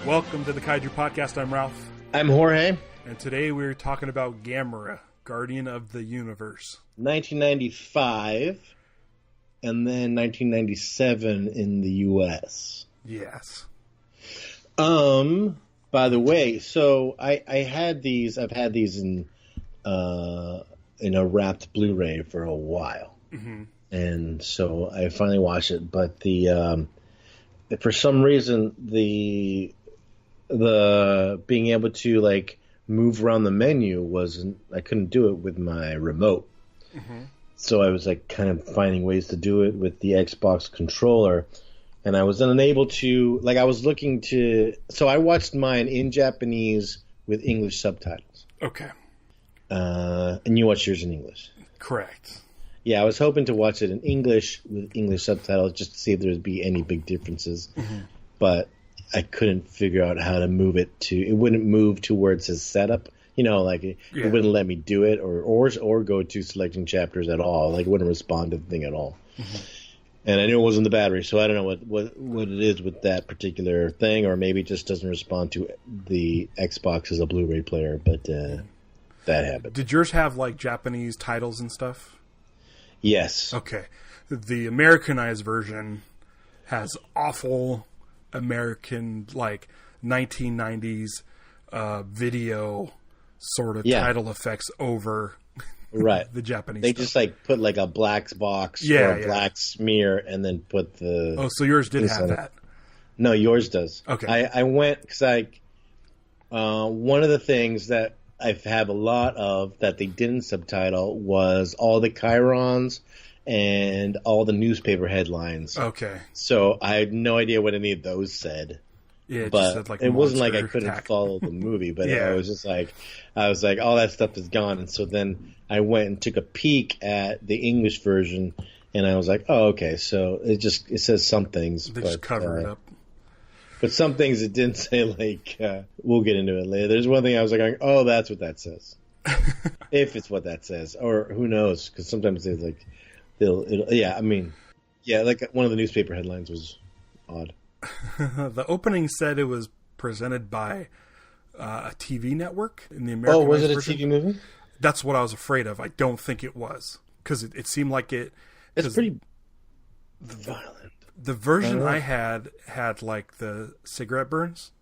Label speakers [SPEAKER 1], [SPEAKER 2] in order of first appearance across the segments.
[SPEAKER 1] Welcome to the Kaiju Podcast. I'm Ralph.
[SPEAKER 2] I'm Jorge.
[SPEAKER 1] And today we're talking about Gamera, Guardian of the Universe.
[SPEAKER 2] 1995, and then 1997 in the U.S.
[SPEAKER 1] Yes.
[SPEAKER 2] By the way, so I've had these in a wrapped Blu-ray for a while. Mm-hmm. And so I finally watched it, but for some reason the being able to like move around the menu I couldn't do it with my remote. Mm-hmm. So I was like kind of finding ways to do it with the Xbox controller, and I was unable to, like, I was looking to, so I watched mine in Japanese with English subtitles.
[SPEAKER 1] Okay.
[SPEAKER 2] And you watched yours in English.
[SPEAKER 1] Correct.
[SPEAKER 2] Yeah, I was hoping to watch it in English with English subtitles just to see if there would be any big differences. Mm-hmm. But I couldn't figure out how to move it it wouldn't move towards his setup. You know, like it wouldn't let me do it or go to selecting chapters at all. Like it wouldn't respond to the thing at all. Mm-hmm. And I knew it wasn't the battery, so I don't know what it is with that particular thing, or maybe it just doesn't respond to the Xbox as a Blu-ray player, but that happened.
[SPEAKER 1] Did yours have like Japanese titles and stuff?
[SPEAKER 2] Yes.
[SPEAKER 1] Okay. The Americanized version has awful American, like 1990s video sort of title effects over the Japanese
[SPEAKER 2] They
[SPEAKER 1] stuff.
[SPEAKER 2] just like put like a black box or a black smear and then put the...
[SPEAKER 1] Oh, so yours did have that?
[SPEAKER 2] No, yours does.
[SPEAKER 1] Okay.
[SPEAKER 2] I went because one of the things that I have a lot of that they didn't subtitle was all the chyrons and all the newspaper headlines.
[SPEAKER 1] Okay.
[SPEAKER 2] So I had no idea what any of those said.
[SPEAKER 1] Yeah, it
[SPEAKER 2] but
[SPEAKER 1] just said, like,
[SPEAKER 2] it wasn't like I couldn't follow the movie, but
[SPEAKER 1] Yeah.
[SPEAKER 2] I was like, all that stuff is gone. And so then I went and took a peek at the English version, and I was like, oh, okay. So it says some things.
[SPEAKER 1] They just cover it up.
[SPEAKER 2] But some things it didn't say, like, we'll get into it later. There's one thing I was like, oh, that's what that says. If it's what that says. Or who knows, because sometimes they like, like one of the newspaper headlines was odd.
[SPEAKER 1] The opening said it was presented by a TV network in the American
[SPEAKER 2] version. Oh, was it a
[SPEAKER 1] version.
[SPEAKER 2] TV movie?
[SPEAKER 1] That's what I was afraid of. I don't think it was, because it seemed like it...
[SPEAKER 2] It's pretty violent.
[SPEAKER 1] The version I had like the cigarette burns.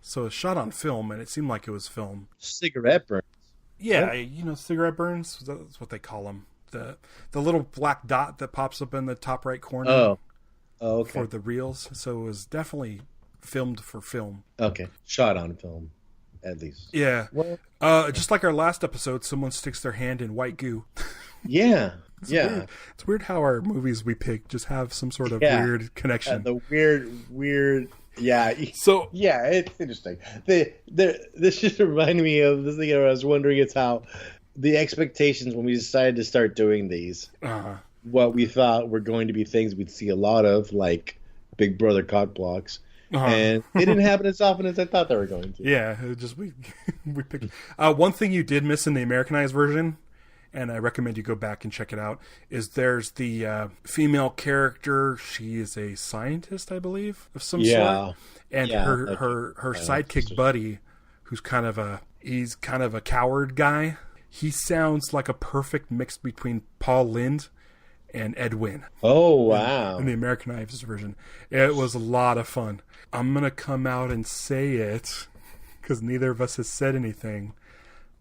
[SPEAKER 1] So it's shot on film, and it seemed like it was film.
[SPEAKER 2] Cigarette burns?
[SPEAKER 1] Yeah, cigarette burns. That's what they call them. The little black dot that pops up in the top right corner.
[SPEAKER 2] Oh, okay.
[SPEAKER 1] For the reels. So it was definitely filmed for film.
[SPEAKER 2] Okay. Shot on film, at least.
[SPEAKER 1] Yeah. Just like our last episode, someone sticks their hand in white goo.
[SPEAKER 2] Yeah.
[SPEAKER 1] It's weird how our movies we pick just have some sort of weird connection.
[SPEAKER 2] The weird. Yeah.
[SPEAKER 1] So
[SPEAKER 2] yeah, it's interesting. This just reminded me of this thing I was wondering. It's how the expectations when we decided to start doing these, what we thought were going to be things we'd see a lot of, like Big Brother cock blocks. And they didn't happen as often as I thought they were going to.
[SPEAKER 1] Yeah, we picked. One thing you did miss in the Americanized version, and I recommend you go back and check it out, is there's the female character. She is a scientist, I believe, of some sort. And her sidekick buddy, who's kind of a coward guy. He sounds like a perfect mix between Paul Lynde and Ed Wynn.
[SPEAKER 2] Oh, wow.
[SPEAKER 1] In the Americanized version. It was a lot of fun. I'm going to come out and say it, because neither of us has said anything.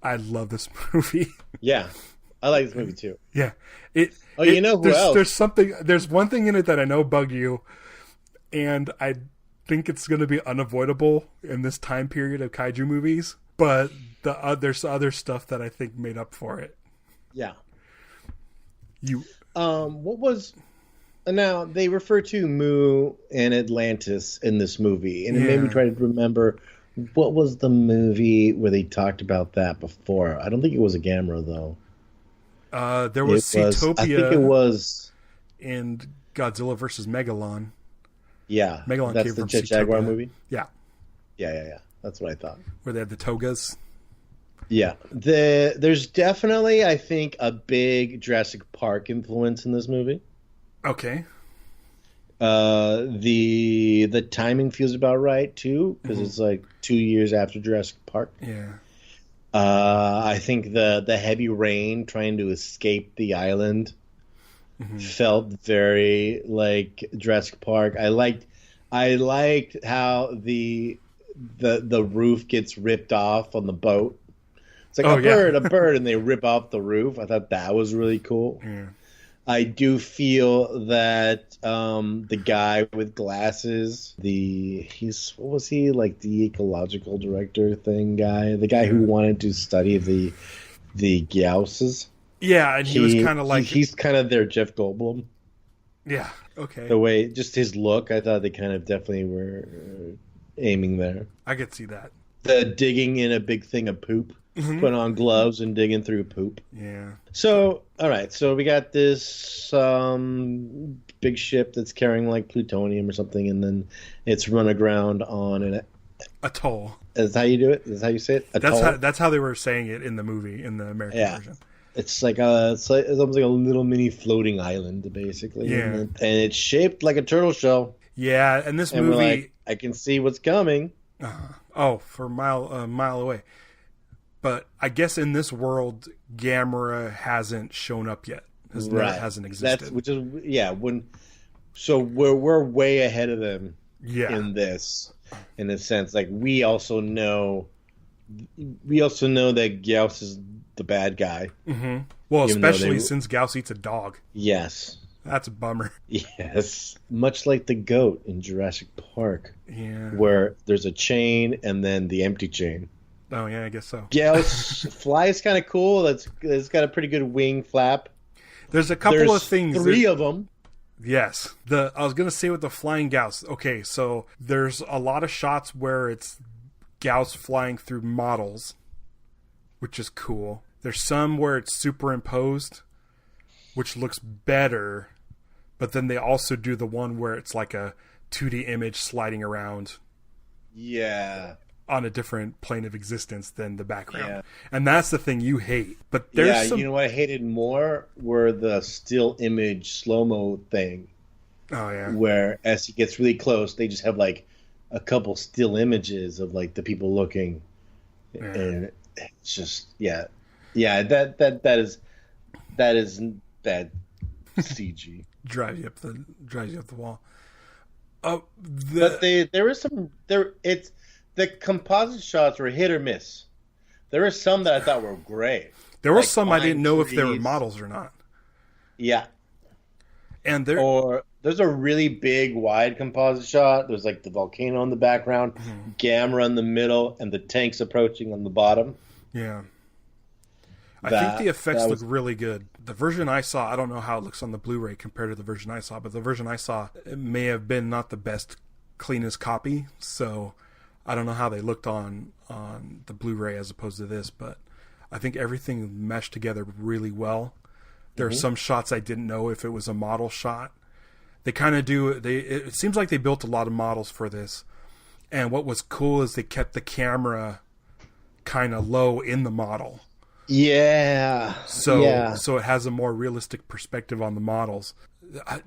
[SPEAKER 1] I love this movie.
[SPEAKER 2] Yeah. I like this movie too.
[SPEAKER 1] Yeah.
[SPEAKER 2] You know who else?
[SPEAKER 1] There's one thing in it that I know bug you, and I think it's going to be unavoidable in this time period of kaiju movies, but there's other stuff that I think made up for it.
[SPEAKER 2] Yeah. Now they refer to Mu and Atlantis in this movie, and it made me try to remember what was the movie where they talked about that before. I don't think it was a Gamera though.
[SPEAKER 1] There was Seatopia.
[SPEAKER 2] I think it was
[SPEAKER 1] in Godzilla versus Megalon.
[SPEAKER 2] Yeah,
[SPEAKER 1] Megalon
[SPEAKER 2] that's
[SPEAKER 1] came
[SPEAKER 2] the
[SPEAKER 1] from
[SPEAKER 2] Jet Jaguar movie.
[SPEAKER 1] Yeah.
[SPEAKER 2] That's what I thought.
[SPEAKER 1] Where they had the togas.
[SPEAKER 2] Yeah, there's definitely, I think, a big Jurassic Park influence in this movie.
[SPEAKER 1] Okay.
[SPEAKER 2] The timing feels about right too, because it's like 2 years after Jurassic Park.
[SPEAKER 1] Yeah.
[SPEAKER 2] I think the heavy rain trying to escape the island felt very like Jurassic Park. I liked how the roof gets ripped off on the boat. It's like a bird, and they rip off the roof. I thought that was really cool.
[SPEAKER 1] Yeah.
[SPEAKER 2] I do feel that the guy with glasses, what was he, like the ecological director thing guy? The guy who wanted to study the Gyaoses.
[SPEAKER 1] Yeah, and he was kind of like...
[SPEAKER 2] He's kind of their Jeff Goldblum.
[SPEAKER 1] Yeah, okay.
[SPEAKER 2] The way, just his look, I thought they kind of definitely were aiming there.
[SPEAKER 1] I could see that.
[SPEAKER 2] The digging in a big thing of poop. Put on gloves and digging through poop.
[SPEAKER 1] Yeah.
[SPEAKER 2] So, all right. So we got this big ship that's carrying like plutonium or something, and then it's run aground on an
[SPEAKER 1] atoll.
[SPEAKER 2] Is that how you do it? Is that how you say it? Atoll?
[SPEAKER 1] That's how they were saying it in the movie, in the American version.
[SPEAKER 2] It's like it's almost like a little mini floating island, basically.
[SPEAKER 1] Yeah.
[SPEAKER 2] And it's shaped like a turtle shell.
[SPEAKER 1] Yeah, and this movie,
[SPEAKER 2] we're like, I can see what's coming.
[SPEAKER 1] For a mile away. But I guess in this world, Gamera hasn't shown up yet. Hasn't existed. So we're way ahead of them. Yeah.
[SPEAKER 2] In this, in a sense, like we also know that Gyaos is the bad guy.
[SPEAKER 1] Mm-hmm. Well, especially since Gyaos eats a dog.
[SPEAKER 2] Yes.
[SPEAKER 1] That's a bummer.
[SPEAKER 2] Yes. Much like the goat in Jurassic Park.
[SPEAKER 1] Yeah.
[SPEAKER 2] Where there's a chain and then the empty chain.
[SPEAKER 1] Oh, yeah, I guess so.
[SPEAKER 2] Gyaos flies kind of cool. It's got a pretty good wing flap.
[SPEAKER 1] There's a couple of things.
[SPEAKER 2] Three of them.
[SPEAKER 1] Yes. I was going to say with the flying Gyaos. Okay, so there's a lot of shots where it's Gyaos flying through models, which is cool. There's some where it's superimposed, which looks better, but then they also do the one where it's like a 2D image sliding around.
[SPEAKER 2] Yeah.
[SPEAKER 1] On a different plane of existence than the background. Yeah. And that's the thing you hate. But there's
[SPEAKER 2] you know what I hated more were the still image slow-mo thing.
[SPEAKER 1] Oh, yeah.
[SPEAKER 2] Where as he gets really close, they just have like a couple still images of like the people looking. Yeah. And it's just, that is bad CG.
[SPEAKER 1] drives you up the wall.
[SPEAKER 2] But there was some the composite shots were hit or miss. There were some that I thought were great.
[SPEAKER 1] There were some I didn't know if they were models or not.
[SPEAKER 2] Yeah.
[SPEAKER 1] And
[SPEAKER 2] there's a really big wide composite shot. There's like the volcano in the background, Gamera in the middle, and the tanks approaching on the bottom.
[SPEAKER 1] Yeah. I think the effects look really good. The version I saw, I don't know how it looks on the Blu-ray compared to the version I saw, but the version I saw, it may have been not the best, cleanest copy, so I don't know how they looked on the Blu-ray as opposed to this, but I think everything meshed together really well. There are some shots I didn't know if it was a model shot. They kind of do. It seems like they built a lot of models for this, and what was cool is they kept the camera kind of low in the model.
[SPEAKER 2] Yeah.
[SPEAKER 1] So it has a more realistic perspective on the models. I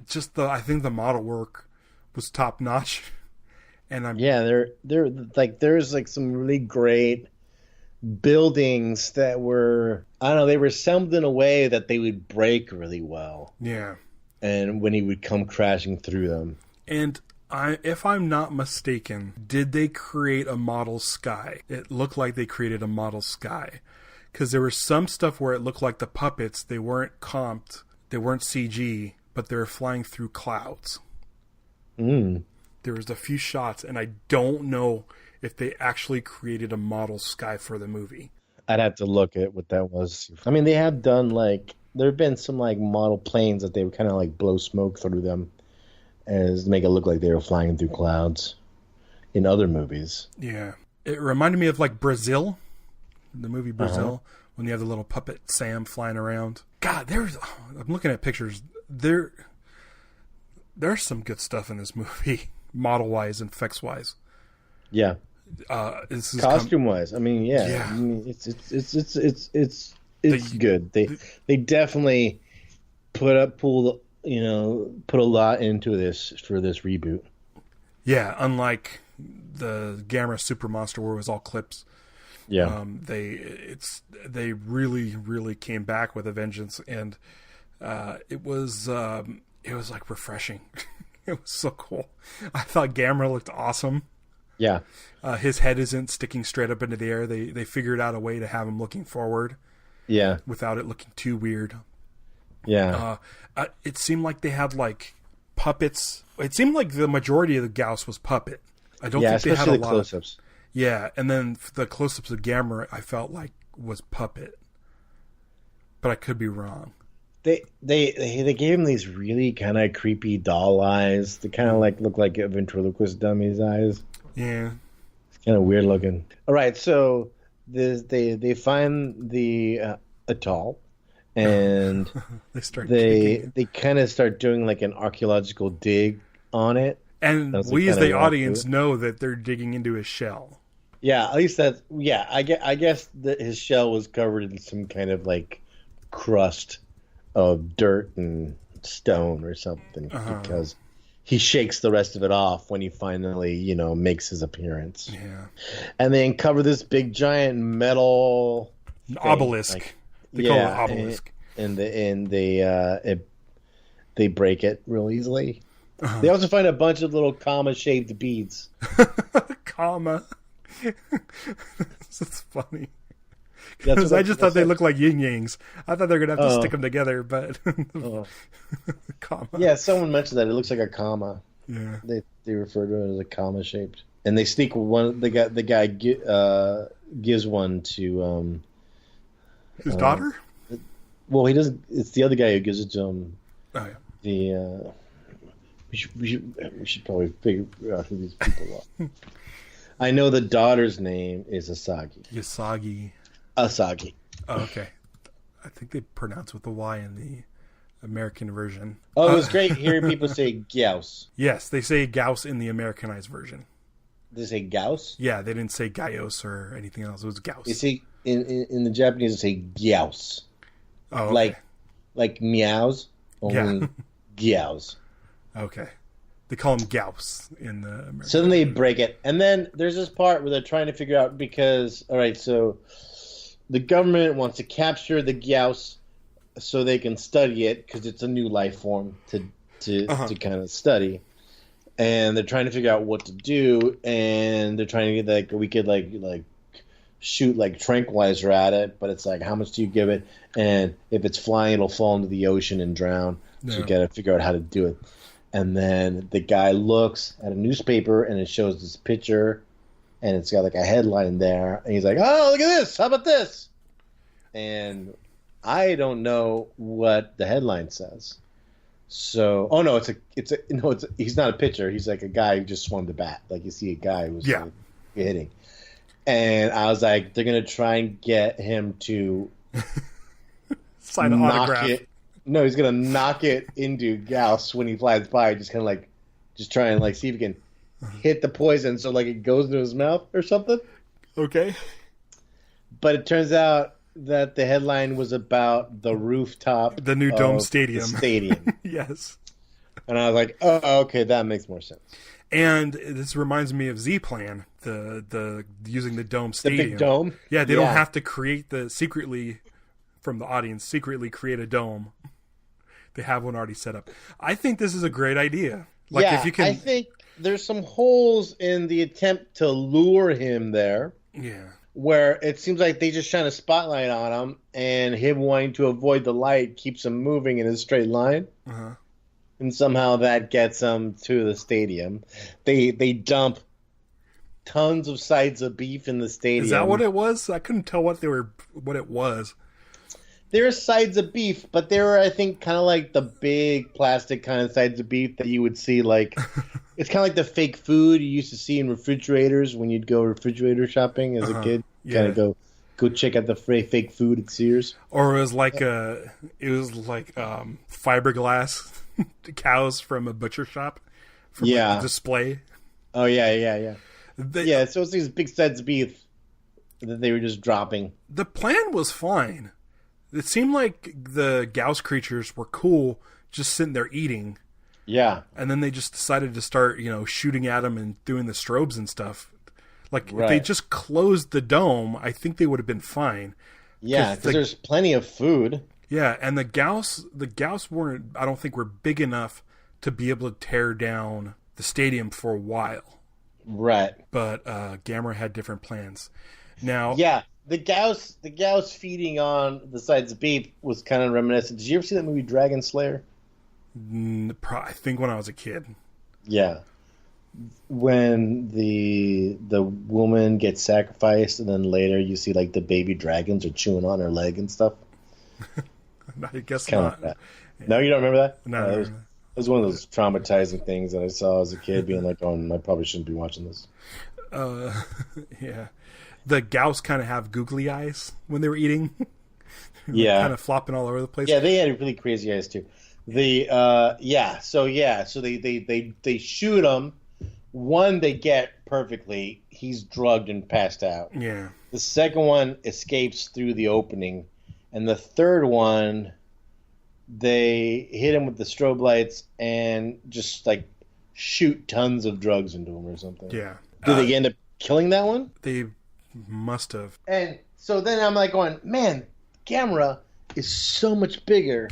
[SPEAKER 1] think the model work was top notch. And there's like some really great buildings that were, I don't know, they were assembled in a way that they would break really well. Yeah.
[SPEAKER 2] And when he would come crashing through them.
[SPEAKER 1] And if I'm not mistaken, did they create a model sky? It looked like they created a model sky. Because there was some stuff where it looked like the puppets, they weren't comped, they weren't CG, but they were flying through clouds. There was a few shots, and I don't know if they actually created a model sky for the movie.
[SPEAKER 2] I'd have to look at what that was. I mean, they have done there have been some model planes that they would kind of blow smoke through them as to make it look like they were flying through clouds in other movies.
[SPEAKER 1] Yeah. It reminded me of Brazil. The movie Brazil, when you have the little puppet Sam flying around. God, I'm looking at pictures. There's some good stuff in this movie, model-wise and effects-wise.
[SPEAKER 2] Yeah. Costume-wise, I mean, yeah. I mean, it's good. They definitely pulled put a lot into this for this reboot.
[SPEAKER 1] Yeah, unlike the Gamera Super Monster where it was all clips.
[SPEAKER 2] Yeah.
[SPEAKER 1] They really, really came back with a vengeance, and it was like refreshing. It was so cool. I thought Gamera looked awesome.
[SPEAKER 2] Yeah.
[SPEAKER 1] His head isn't sticking straight up into the air. They figured out a way to have him looking forward.
[SPEAKER 2] Yeah.
[SPEAKER 1] Without it looking too weird.
[SPEAKER 2] Yeah.
[SPEAKER 1] It seemed like they had like puppets. It seemed like the majority of the Gyaos was puppet. I don't think they had a lot.
[SPEAKER 2] Close-ups.
[SPEAKER 1] Yeah, and then the close-ups of Gamera, I felt like was puppet, but I could be wrong.
[SPEAKER 2] They gave him these really kind of creepy doll eyes. They kind of like look like a ventriloquist dummy's eyes.
[SPEAKER 1] Yeah,
[SPEAKER 2] it's kind of weird looking. All right, so they find the atoll, and they kind of start doing like an archaeological dig on it.
[SPEAKER 1] And we as the audience know that they're digging into his shell.
[SPEAKER 2] Yeah, at least that's... Yeah, I guess that his shell was covered in some kind of, like, crust of dirt and stone or something. Because he shakes the rest of it off when he finally, makes his appearance.
[SPEAKER 1] Yeah.
[SPEAKER 2] And they uncover this big, giant metal...
[SPEAKER 1] obelisk. They call it obelisk.
[SPEAKER 2] And they break it real easily. They also find a bunch of little comma-shaped beads.
[SPEAKER 1] Comma. That's funny. Because I just thought they looked like yin-yangs. I thought they were going to have to stick them together, but... comma.
[SPEAKER 2] Yeah, someone mentioned that. It looks like a comma.
[SPEAKER 1] Yeah.
[SPEAKER 2] They refer to it as a comma-shaped. And they sneak one... The guy gives one to...
[SPEAKER 1] his daughter?
[SPEAKER 2] Well, he doesn't... It's the other guy who gives it to him.
[SPEAKER 1] Oh, yeah.
[SPEAKER 2] We should probably figure out who these people are. I know the daughter's name is Asagi. Asagi.
[SPEAKER 1] Oh, okay. I think they pronounce with the Y in the American version.
[SPEAKER 2] Oh, it was great hearing people say Gyaos.
[SPEAKER 1] Yes, they say Gyaos in the Americanized version.
[SPEAKER 2] They say Gyaos?
[SPEAKER 1] Yeah, they didn't say Gyaos or anything else. It was Gyaos.
[SPEAKER 2] You see, in the Japanese, they say Gyaos.
[SPEAKER 1] Oh, okay.
[SPEAKER 2] Like meows, only Gyaos.
[SPEAKER 1] Okay. They call them Gyaos in the American.
[SPEAKER 2] So then they break it. And then there's this part where they're trying to figure out because, all right, so the government wants to capture the Gyaos so they can study it because it's a new life form to kind of study. And they're trying to figure out what to do. And they're trying to get like, we could like shoot like tranquilizer at it. But it's like, how much do you give it? And if it's flying, it'll fall into the ocean and drown. So you got to figure out how to do it. And then the guy looks at a newspaper and it shows this picture and it's got like a headline there. And he's like, oh, look at this. How about this? And I don't know what the headline says. So, oh no, he's not a pitcher. He's like a guy who just swung the bat. Like you see a guy who's hitting. And I was like, they're going to try and get him to
[SPEAKER 1] sign an autograph.
[SPEAKER 2] No, he's gonna knock it into Gyaos when he flies by. Just kind of like, just try and like see if he can hit the poison so like it goes into his mouth or something.
[SPEAKER 1] Okay.
[SPEAKER 2] But it turns out that the headline was about the rooftop,
[SPEAKER 1] the new dome stadium.
[SPEAKER 2] Yes. And I was like, oh, okay, that makes more sense.
[SPEAKER 1] And this reminds me of Z-Plan, the using the dome stadium.
[SPEAKER 2] The big dome.
[SPEAKER 1] Yeah, they don't have to create secretly create a dome. They have one already set up. I think this is a great idea. Like if you can...
[SPEAKER 2] I think there's some holes in the attempt to lure him there.
[SPEAKER 1] Yeah.
[SPEAKER 2] Where it seems like they just shine a spotlight on him, and him wanting to avoid the light keeps him moving in a straight line.
[SPEAKER 1] Uh-huh.
[SPEAKER 2] And somehow that gets him to the stadium. They dump tons of sides of beef in the stadium.
[SPEAKER 1] Is that what it was? I couldn't tell what it was.
[SPEAKER 2] There are sides of beef, but they were, I think, kind of like the big plastic kind of sides of beef that you would see, like, it's kind of like the fake food you used to see in refrigerators when you'd go refrigerator shopping as a kid.
[SPEAKER 1] Yeah.
[SPEAKER 2] Kind of go check out the fake food at Sears.
[SPEAKER 1] Or it was like fiberglass cows from a butcher shop from a display.
[SPEAKER 2] Oh, yeah. So it's these big sides of beef that they were just dropping.
[SPEAKER 1] The plan was fine. It seemed like the Gyaos creatures were cool just sitting there eating.
[SPEAKER 2] Yeah.
[SPEAKER 1] And then they just decided to start, shooting at him and doing the strobes and stuff. Like, if they just closed the dome, I think they would have been fine.
[SPEAKER 2] Yeah, because there's plenty of food.
[SPEAKER 1] Yeah, and the Gyaos weren't, I don't think, were big enough to be able to tear down the stadium for a while.
[SPEAKER 2] Right.
[SPEAKER 1] But Gamera had different plans. Now,
[SPEAKER 2] yeah, the Gyaos feeding on the sides of beef was kind of reminiscent. Did you ever see that movie Dragon Slayer?
[SPEAKER 1] I think when I was a kid.
[SPEAKER 2] Yeah. When the woman gets sacrificed, and then later you see like the baby dragons are chewing on her leg and stuff.
[SPEAKER 1] I guess
[SPEAKER 2] kind
[SPEAKER 1] not.
[SPEAKER 2] Like that. Yeah. No, you don't remember that?
[SPEAKER 1] No.
[SPEAKER 2] It was one of those traumatizing things that I saw as a kid, being like, "Oh, I probably shouldn't be watching this."
[SPEAKER 1] Yeah. The Gyaos kind of have googly eyes when they were eating.
[SPEAKER 2] Yeah.
[SPEAKER 1] Kind of flopping all over the place.
[SPEAKER 2] Yeah, they had really crazy eyes too. So they shoot him. One they get perfectly. He's drugged and passed out.
[SPEAKER 1] Yeah.
[SPEAKER 2] The second one escapes through the opening, and the third one, they hit him with the strobe lights and just like shoot tons of drugs into him or something.
[SPEAKER 1] Yeah.
[SPEAKER 2] Did they end up killing that one?
[SPEAKER 1] They must have.
[SPEAKER 2] And so then I'm like going, man, Gamera is so much bigger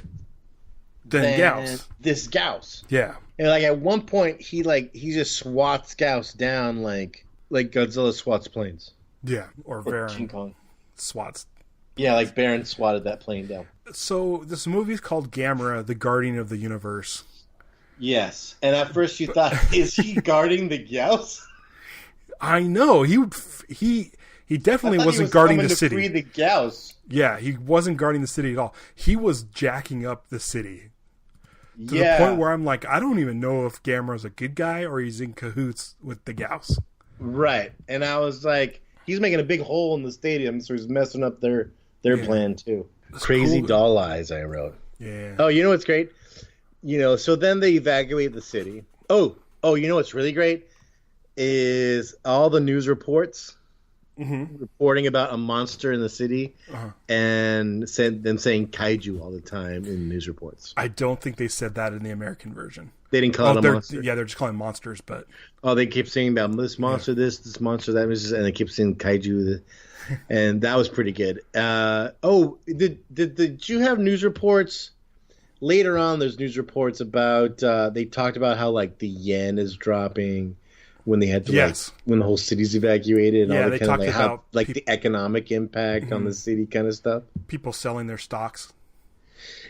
[SPEAKER 1] than Gyaos.
[SPEAKER 2] This Gyaos.
[SPEAKER 1] Yeah.
[SPEAKER 2] And like at one point he just swats Gyaos down like Godzilla swats planes.
[SPEAKER 1] Yeah. Or Baron
[SPEAKER 2] King Kong
[SPEAKER 1] swats.
[SPEAKER 2] Yeah, like Baron swatted that plane down.
[SPEAKER 1] So this movie is called Gamera, the Guardian of the Universe.
[SPEAKER 2] Yes. And at first you thought, is he guarding the Gyaos?
[SPEAKER 1] I know. He definitely wasn't guarding the city.
[SPEAKER 2] Free the Gyaos.
[SPEAKER 1] Yeah, he wasn't guarding the city at all. He was jacking up the city. To the point where I'm like, I don't even know if Gamera's a good guy or he's in cahoots with the Gyaos.
[SPEAKER 2] Right. And I was like, he's making a big hole in the stadium, so he's messing up their plan too. That's crazy cool. Doll eyes, I wrote.
[SPEAKER 1] Yeah.
[SPEAKER 2] Oh, you know what's great? So then they evacuate the city. Oh, you know what's really great? Is all the news reports reporting about a monster in the city and them saying kaiju all the time in news reports.
[SPEAKER 1] I don't think they said that in the American version.
[SPEAKER 2] They didn't call it a monster?
[SPEAKER 1] Yeah, they're just calling monsters, but...
[SPEAKER 2] Oh, they keep saying about this monster, this monster, that, and they keep saying kaiju, and that was pretty good. Did you have news reports? Later on, there's news reports about, they talked about how, like, the yen is dropping when they had to, when the whole city's evacuated. And all
[SPEAKER 1] they
[SPEAKER 2] kind
[SPEAKER 1] talked
[SPEAKER 2] of,
[SPEAKER 1] about...
[SPEAKER 2] the economic impact on the city kind of stuff.
[SPEAKER 1] People selling their stocks.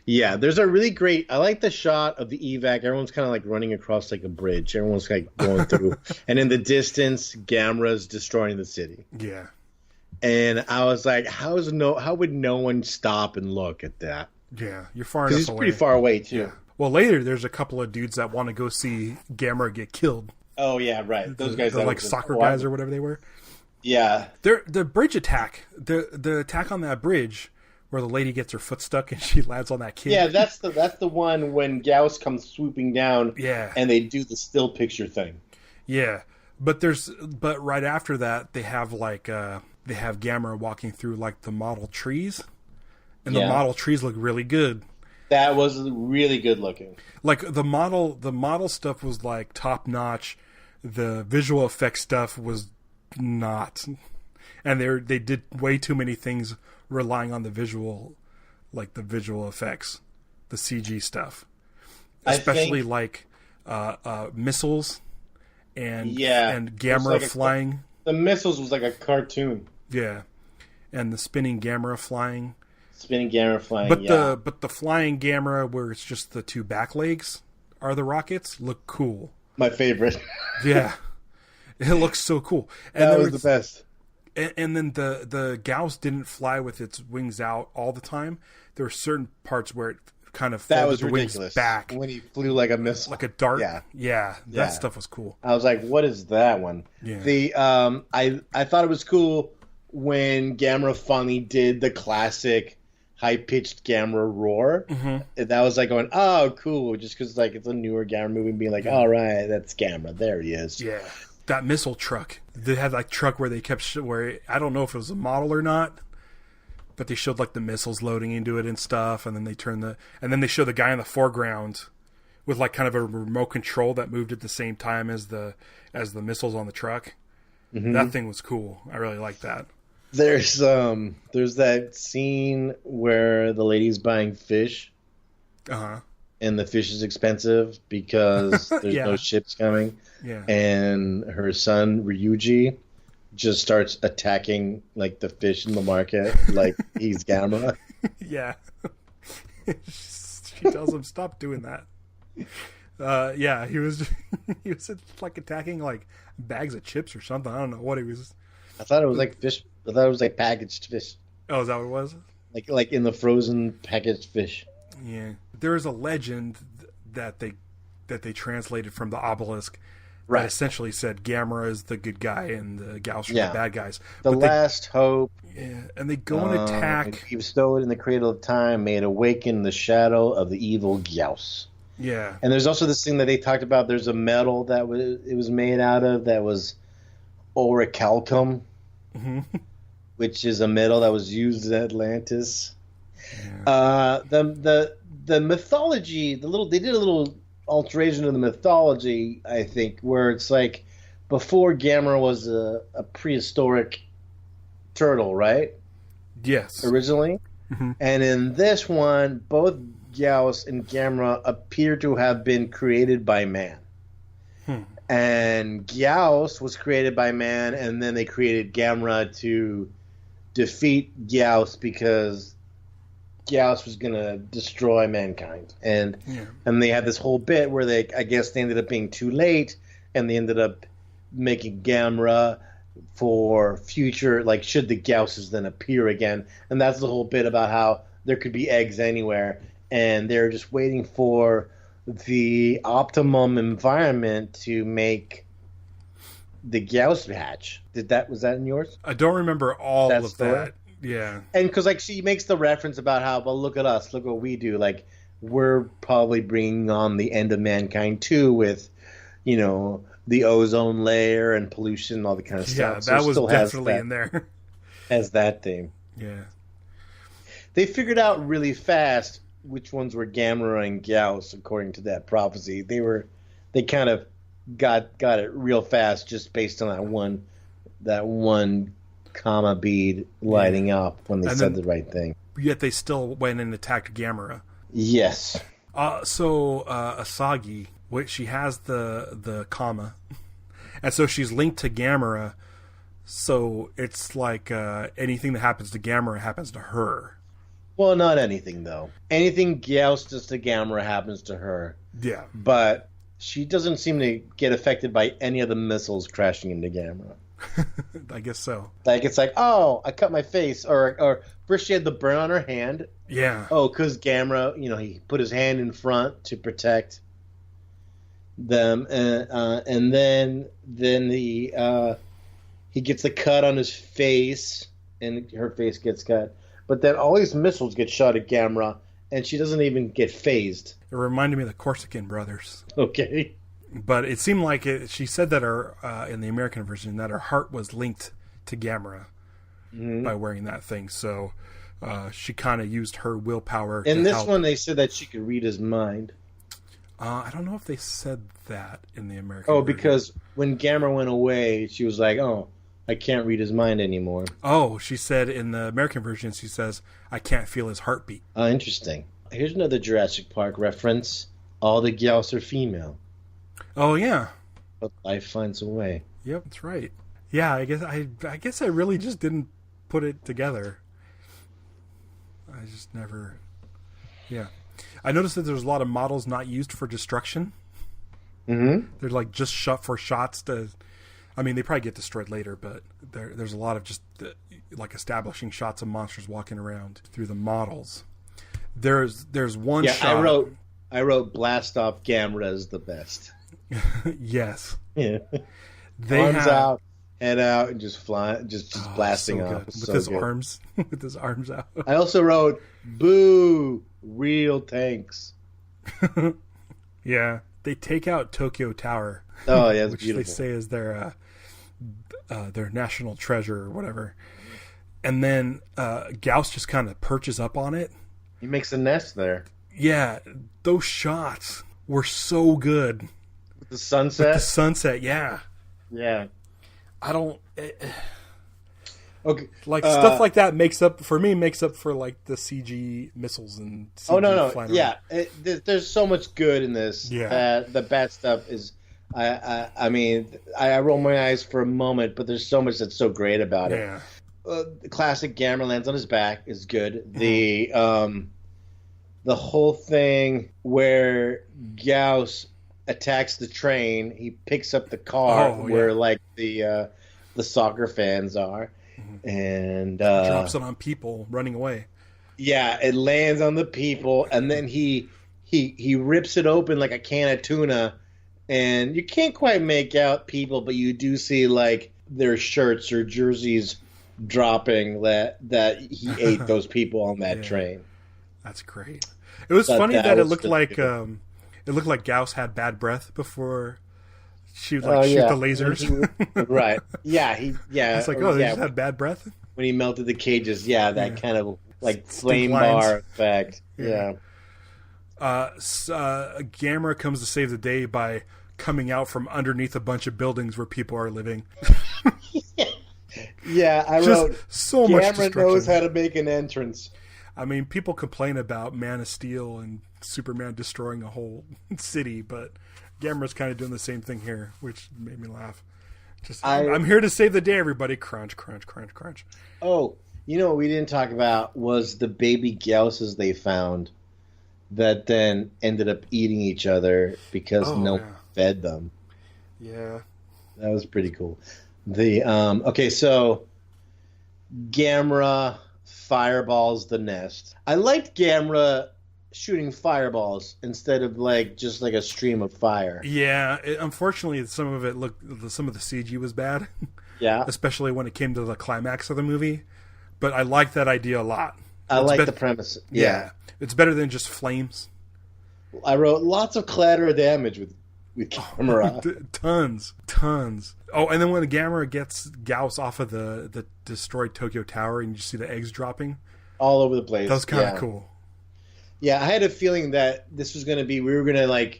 [SPEAKER 2] Yeah, there's a really great... I like the shot of the evac. Everyone's kind of, like, running across, like, a bridge. Everyone's, like, going through. And in the distance, Gamera's destroying the city.
[SPEAKER 1] Yeah.
[SPEAKER 2] And I was like, how would no one stop and look at that?
[SPEAKER 1] Yeah, you're far enough away.
[SPEAKER 2] He's pretty far away, too.
[SPEAKER 1] Yeah. Well, later, there's a couple of dudes that want to go see Gamera get killed.
[SPEAKER 2] Oh, yeah, right. Those guys
[SPEAKER 1] are like soccer guys or whatever they were.
[SPEAKER 2] Yeah.
[SPEAKER 1] The bridge attack, the attack on that bridge where the lady gets her foot stuck and she lands on that kid.
[SPEAKER 2] Yeah, that's the one when Gyaos comes swooping down.
[SPEAKER 1] Yeah.
[SPEAKER 2] And they do the still picture thing.
[SPEAKER 1] Yeah. But right after that, they have Gamera walking through like the model trees. And the model trees look really good.
[SPEAKER 2] That was really good looking.
[SPEAKER 1] Like the model stuff was like top notch. The visual effects stuff was not, and they did way too many things relying on the visual effects, the CG stuff, especially like missiles and Gamera flying.
[SPEAKER 2] The missiles was like a cartoon.
[SPEAKER 1] Yeah, and the spinning Gamera flying.
[SPEAKER 2] But
[SPEAKER 1] the flying Gamera where it's just the two back legs are the rockets look cool.
[SPEAKER 2] My favorite.
[SPEAKER 1] Yeah. It looks so cool. And
[SPEAKER 2] that was the best.
[SPEAKER 1] And then the Gyaos didn't fly with its wings out all the time. There were certain parts where it kind of folded the wings back.
[SPEAKER 2] When he flew like a missile.
[SPEAKER 1] Like a dart. Yeah. That stuff was cool.
[SPEAKER 2] I was like, what is that one?
[SPEAKER 1] Yeah.
[SPEAKER 2] I thought it was cool when Gamera finally did the classic high-pitched Gamera roar. That was like going, oh, cool, just because like it's a newer Gamera movie and being like, all right, that's Gamera, there he is.
[SPEAKER 1] Yeah, that missile truck. They had like truck where they kept where I don't know if it was a model or not, but they showed like the missiles loading into it and stuff, and then they show the guy in the foreground with like kind of a remote control that moved at the same time as the missiles on the truck. Mm-hmm. That thing was cool. I really liked that.
[SPEAKER 2] There's that scene where the lady's buying fish.
[SPEAKER 1] Uh-huh.
[SPEAKER 2] And the fish is expensive because there's no ships coming.
[SPEAKER 1] Yeah.
[SPEAKER 2] And her son Ryuji just starts attacking like the fish in the market like he's Gamera.
[SPEAKER 1] Yeah. She tells him stop doing that. Yeah, he was like attacking like bags of chips or something. I don't know what he was.
[SPEAKER 2] I thought it was like fish. I thought it was like packaged fish.
[SPEAKER 1] Oh, is that what it was?
[SPEAKER 2] Like in the frozen packaged fish.
[SPEAKER 1] Yeah. There is a legend that they translated from the obelisk
[SPEAKER 2] that
[SPEAKER 1] essentially said Gamera is the good guy and the Gyaos are the bad guys.
[SPEAKER 2] The last hope.
[SPEAKER 1] Yeah, and they go and attack.
[SPEAKER 2] He bestowed in the cradle of time, may it awaken the shadow of the evil Gyaos.
[SPEAKER 1] Yeah.
[SPEAKER 2] And there's also this thing that they talked about. There's a metal that it was made out of that was orichalcum, which is a metal that was used in Atlantis. Yeah. The mythology, they did a little alteration of the mythology, I think, where it's like before Gamera was a prehistoric turtle, right?
[SPEAKER 1] Yes.
[SPEAKER 2] Originally. Mm-hmm. And in this one, both Gyaos and Gamera appear to have been created by man. And Gyaos was created by man, and then they created Gamera to defeat Gyaos because Gyaos was going to destroy mankind. And they had this whole bit where they ended up being too late, and they ended up making Gamera for future, like should the Gyauses then appear again. And that's the whole bit about how there could be eggs anywhere, and they're just waiting for the optimum environment to make the Gyaos hatch. Was that in yours?
[SPEAKER 1] I don't remember all of that. Yeah.
[SPEAKER 2] And because like she makes the reference about how, well, look at us, look what we do. Like we're probably bringing on the end of mankind too, with the ozone layer and pollution and all the kind of stuff.
[SPEAKER 1] Yeah, that was definitely in there.
[SPEAKER 2] As that theme.
[SPEAKER 1] Yeah.
[SPEAKER 2] They figured out really fast which ones were Gamera and Gyaos according to that prophecy. They kind of got it real fast just based on that one comma bead lighting up when they said the right thing.
[SPEAKER 1] Yet they still went and attacked Gamera.
[SPEAKER 2] Yes.
[SPEAKER 1] So Asagi, she has the comma, and so she's linked to Gamera. So it's like anything that happens to Gamera happens to her.
[SPEAKER 2] Well, not anything though. Anything Gyaos does to Gamera happens to her.
[SPEAKER 1] Yeah.
[SPEAKER 2] But she doesn't seem to get affected by any of the missiles crashing into Gamera.
[SPEAKER 1] I guess so.
[SPEAKER 2] Like it's like, oh, I cut my face, or first she had the burn on her hand.
[SPEAKER 1] Yeah.
[SPEAKER 2] Oh, because Gamera, he put his hand in front to protect them, and then he gets a cut on his face, and her face gets cut. But then all these missiles get shot at Gamera, and she doesn't even get phased.
[SPEAKER 1] It reminded me of the Corsican brothers.
[SPEAKER 2] Okay.
[SPEAKER 1] But it seemed like she said that in the American version that her heart was linked to Gamera by wearing that thing. So she kind of used her willpower.
[SPEAKER 2] In this one, they said that she could read his mind.
[SPEAKER 1] I don't know if they said that in the American version.
[SPEAKER 2] Oh, because when Gamera went away, she was like, oh, I can't read his mind anymore.
[SPEAKER 1] Oh, she said in the American version, she says, I can't feel his heartbeat.
[SPEAKER 2] Interesting. Here's another Jurassic Park reference. All the Gyaos are female.
[SPEAKER 1] Oh, yeah.
[SPEAKER 2] But life finds a way.
[SPEAKER 1] Yep, that's right. Yeah, I guess I really just didn't put it together. I just never... Yeah. I noticed that there's a lot of models not used for destruction.
[SPEAKER 2] Mm-hmm.
[SPEAKER 1] They're like just shot for shots to... I mean, they probably get destroyed later, but there's a lot of just like establishing shots of monsters walking around through the models. There's one shot...
[SPEAKER 2] I wrote Blast Off Gamera is the best.
[SPEAKER 1] Yes.
[SPEAKER 2] Yeah. Arms out, head out, and just flying, just blasting
[SPEAKER 1] so
[SPEAKER 2] off.
[SPEAKER 1] With his arms, with his arms out.
[SPEAKER 2] I also wrote, "Boo, real tanks."
[SPEAKER 1] Yeah, they take out Tokyo Tower.
[SPEAKER 2] Oh yeah, it's
[SPEAKER 1] which
[SPEAKER 2] beautiful.
[SPEAKER 1] They say is their national treasure or whatever. and then Gyaos just kind of perches up on it.
[SPEAKER 2] He makes a nest there.
[SPEAKER 1] Yeah, those shots were so good.
[SPEAKER 2] With the sunset?
[SPEAKER 1] With the sunset, yeah.
[SPEAKER 2] Yeah.
[SPEAKER 1] I don't...
[SPEAKER 2] Okay.
[SPEAKER 1] Like, stuff like that makes up for like the CG missiles and CG flying around.
[SPEAKER 2] Yeah. There's so much good in this that the bad stuff is... I mean, I roll my eyes for a moment, but there's so much that's so great about it.
[SPEAKER 1] Yeah.
[SPEAKER 2] The classic Gamera lands on his back is good. The whole thing where Gyaos attacks the train, he picks up the car where like the soccer fans are, and
[SPEAKER 1] drops it on people running away.
[SPEAKER 2] Yeah, it lands on the people, and then he rips it open like a can of tuna, and you can't quite make out people, but you do see like their shirts or jerseys dropping that he ate those people on that train.
[SPEAKER 1] That's great. It was funny that it looked like Gyaos had bad breath before she would shoot the lasers.
[SPEAKER 2] Right. Yeah.
[SPEAKER 1] It's like, they just had bad breath
[SPEAKER 2] when he melted the cages. Yeah, that kind of like flame bar effect. Yeah.
[SPEAKER 1] Gamera comes to save the day by coming out from underneath a bunch of buildings where people are living.
[SPEAKER 2] Yeah, I wrote
[SPEAKER 1] so much destruction.
[SPEAKER 2] Gamera knows how to make an entrance.
[SPEAKER 1] I mean, people complain about Man of Steel and Superman destroying a whole city, but Gamera's kind of doing the same thing here, which made me laugh. I'm here to save the day, everybody. Crunch, crunch, crunch, crunch.
[SPEAKER 2] Oh, you know what we didn't talk about was the baby Gyauses they found that then ended up eating each other because no one fed them.
[SPEAKER 1] Yeah.
[SPEAKER 2] That was pretty cool. So Gamera fireballs the nest. I liked Gamera shooting fireballs instead of just like a stream of fire.
[SPEAKER 1] Yeah, unfortunately, some of the CG was bad.
[SPEAKER 2] Yeah,
[SPEAKER 1] especially when it came to the climax of the movie. But I like that idea a lot.
[SPEAKER 2] I like the premise. Yeah,
[SPEAKER 1] it's better than just flames.
[SPEAKER 2] I wrote lots of collateral damage with Gamera.
[SPEAKER 1] Tons. Oh, and then when Gamera gets Gyaos off of the destroyed Tokyo Tower and you see the eggs dropping
[SPEAKER 2] all over the place.
[SPEAKER 1] That was kind of cool.
[SPEAKER 2] Yeah, I had a feeling that this was going to be, we were going to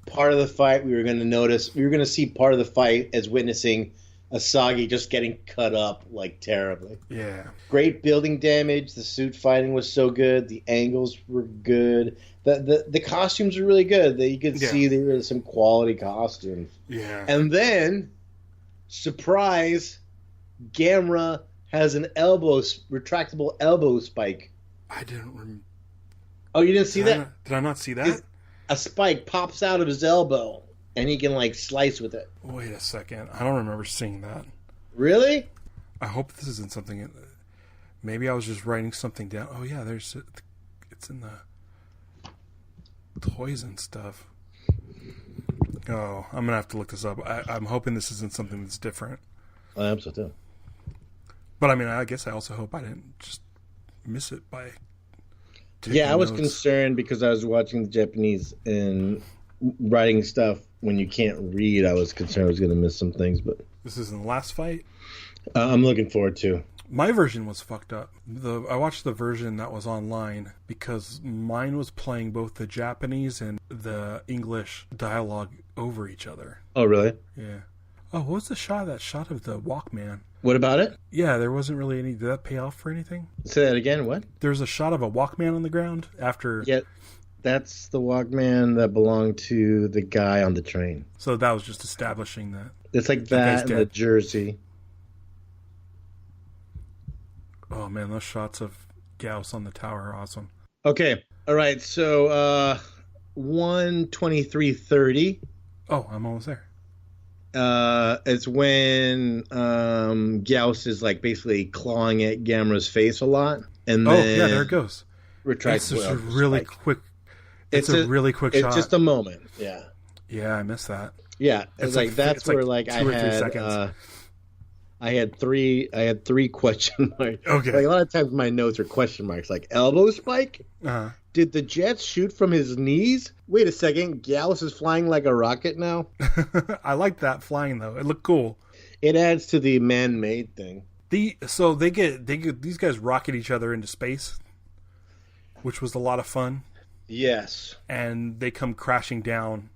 [SPEAKER 2] part of the fight, we were going to see part of the fight as witnessing Asagi just getting cut up terribly.
[SPEAKER 1] Yeah.
[SPEAKER 2] Great building damage. The suit fighting was so good. The angles were good. The costumes were really good. You could see there were some quality costumes.
[SPEAKER 1] Yeah.
[SPEAKER 2] And then, surprise, Gamera has an retractable elbow spike.
[SPEAKER 1] I didn't remember.
[SPEAKER 2] Oh, you didn't see that?
[SPEAKER 1] Did I not see that?
[SPEAKER 2] A spike pops out of his elbow, and he can slice with it.
[SPEAKER 1] Wait a second. I don't remember seeing that.
[SPEAKER 2] Really?
[SPEAKER 1] I hope this isn't something. Maybe I was just writing something down. Oh yeah, it's in the toys and stuff. Oh, I'm gonna have to look this up. I'm hoping this isn't something that's different.
[SPEAKER 2] I hope so too.
[SPEAKER 1] But I mean, I guess I also hope I didn't just miss it by.
[SPEAKER 2] Yeah, I was concerned because I was watching the Japanese and writing stuff when you can't read. I was concerned I was going to miss some things, but
[SPEAKER 1] this isn't the last fight.
[SPEAKER 2] I'm looking forward to.
[SPEAKER 1] My version was fucked up. I watched the version that was online because mine was playing both the Japanese and the English dialogue over each other.
[SPEAKER 2] Oh, really?
[SPEAKER 1] Yeah. Oh, what was the shot? That shot of the Walkman.
[SPEAKER 2] What about it?
[SPEAKER 1] Yeah, there wasn't really any. Did that pay off for anything?
[SPEAKER 2] Say that again. What?
[SPEAKER 1] There was a shot of a Walkman on the ground after.
[SPEAKER 2] Yeah, that's the Walkman that belonged to the guy on the train.
[SPEAKER 1] So that was just establishing that.
[SPEAKER 2] It's like that and the jersey.
[SPEAKER 1] Oh man, those shots of Gyaos on the tower are awesome.
[SPEAKER 2] Okay, all right. So 1:23:30.
[SPEAKER 1] Oh, I'm almost there.
[SPEAKER 2] It's when Gyaos is basically clawing at Gamera's face a lot, and then
[SPEAKER 1] there it goes.
[SPEAKER 2] Retracts.
[SPEAKER 1] It's just a really quick. It's a really quick shot.
[SPEAKER 2] It's just a moment. Yeah.
[SPEAKER 1] Yeah, I missed that.
[SPEAKER 2] Yeah, it's that's where 2 or 3 seconds. I had three question marks.
[SPEAKER 1] Okay.
[SPEAKER 2] A lot of times my notes are question marks, like elbow spike.
[SPEAKER 1] Uh-huh.
[SPEAKER 2] Did the Jets shoot from his knees? Wait a second, Gyaos is flying like a rocket now?
[SPEAKER 1] I like that flying, though. It looked cool.
[SPEAKER 2] It adds to the man-made thing.
[SPEAKER 1] They get these guys rocket each other into space, which was a lot of fun.
[SPEAKER 2] Yes.
[SPEAKER 1] And they come crashing down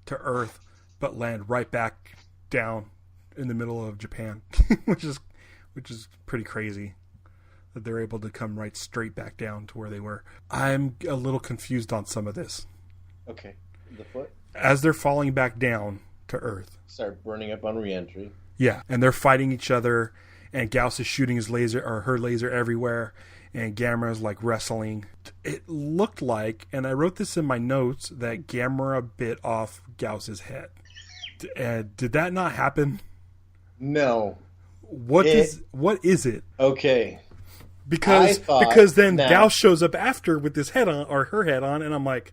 [SPEAKER 1] to Earth, but land right back down in the middle of Japan, which is pretty crazy that they're able to come right straight back down to where they were. I'm a little confused on some of this.
[SPEAKER 2] Okay. The foot?
[SPEAKER 1] As they're falling back down to Earth.
[SPEAKER 2] Start burning up on re-entry.
[SPEAKER 1] Yeah, and they're fighting each other, and Gyaos is shooting his laser, or her laser, everywhere, and Gamera's like wrestling. It looked like, and I wrote this in my notes, that Gamera bit off Gyaos' head. Did that not happen?
[SPEAKER 2] No.
[SPEAKER 1] What is it?
[SPEAKER 2] Okay.
[SPEAKER 1] Because then Gyaos shows up after with his head on, or her head on, and I'm like,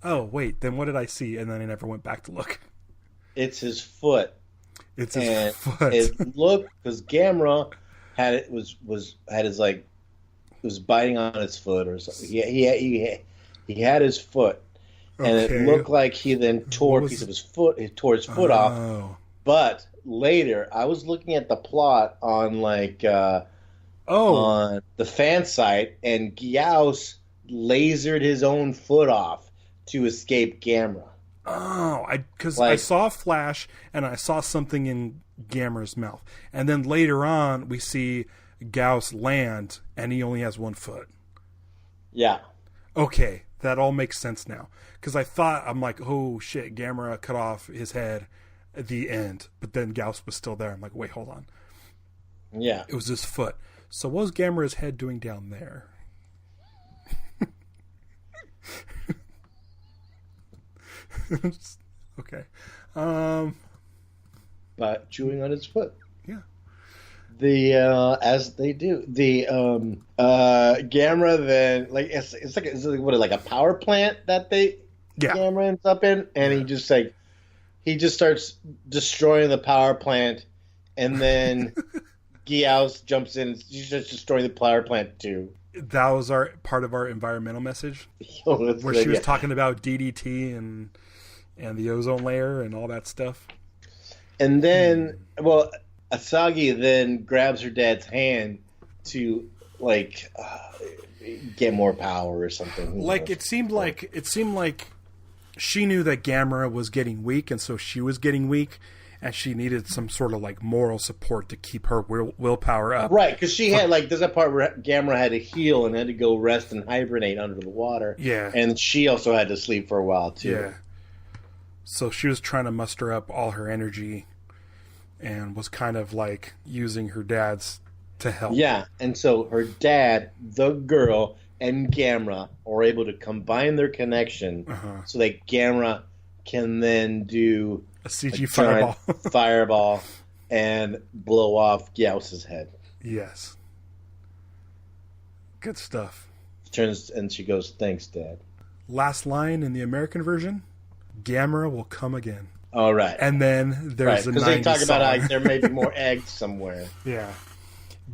[SPEAKER 1] oh wait, then what did I see? And then I never went back to look.
[SPEAKER 2] It's his foot.
[SPEAKER 1] It's his foot.
[SPEAKER 2] It looked, because Gamera had was biting on his foot or something. He had his foot, and
[SPEAKER 1] Okay.
[SPEAKER 2] it looked like he then tore a piece of his foot. He tore his foot off.
[SPEAKER 1] Oh.
[SPEAKER 2] But later, I was looking at the plot on on the fan site, and Gyaos lasered his own foot off to escape Gamera.
[SPEAKER 1] Oh, because I saw a flash and I saw something in Gamera's mouth, and then later on we see Gyaos land, and he only has one foot.
[SPEAKER 2] Yeah.
[SPEAKER 1] Okay, that all makes sense now. Because I'm like, oh shit, Gamera cut off his head at the end, but then Gyaos was still there. I'm like, wait, hold on.
[SPEAKER 2] Yeah.
[SPEAKER 1] It was his foot. So what was Gamera's head doing down there? Okay.
[SPEAKER 2] But chewing on his foot.
[SPEAKER 1] Yeah.
[SPEAKER 2] As they do. Gamera then, like, it's like a power plant that Gamera ends up in, and he just starts destroying the power plant, and then Gyaos jumps in and he's just destroying the power plant too.
[SPEAKER 1] That was part of our environmental message, where she was talking about DDT and the ozone layer and all that stuff.
[SPEAKER 2] And then, Asagi then grabs her dad's hand to get more power or something.
[SPEAKER 1] It seemed like she knew that Gamera was getting weak, and so she was getting weak, and she needed some sort of moral support to keep her willpower up.
[SPEAKER 2] Right, because she had there's a part where Gamera had to heal and had to go rest and hibernate under the water.
[SPEAKER 1] Yeah,
[SPEAKER 2] and she also had to sleep for a while too.
[SPEAKER 1] Yeah. So she was trying to muster up all her energy, and was kind of using her dad's to help.
[SPEAKER 2] Yeah, and so her dad, the girl, and Gamera are able to combine their connection so that Gamera can then do
[SPEAKER 1] a CG
[SPEAKER 2] fireball and blow off Gyaos' head.
[SPEAKER 1] Yes. Good stuff.
[SPEAKER 2] She turns and she goes, "Thanks, Dad."
[SPEAKER 1] Last line in the American version, Gamera will come again.
[SPEAKER 2] All right.
[SPEAKER 1] And then there's
[SPEAKER 2] because they talk about there may be more eggs somewhere.
[SPEAKER 1] Yeah.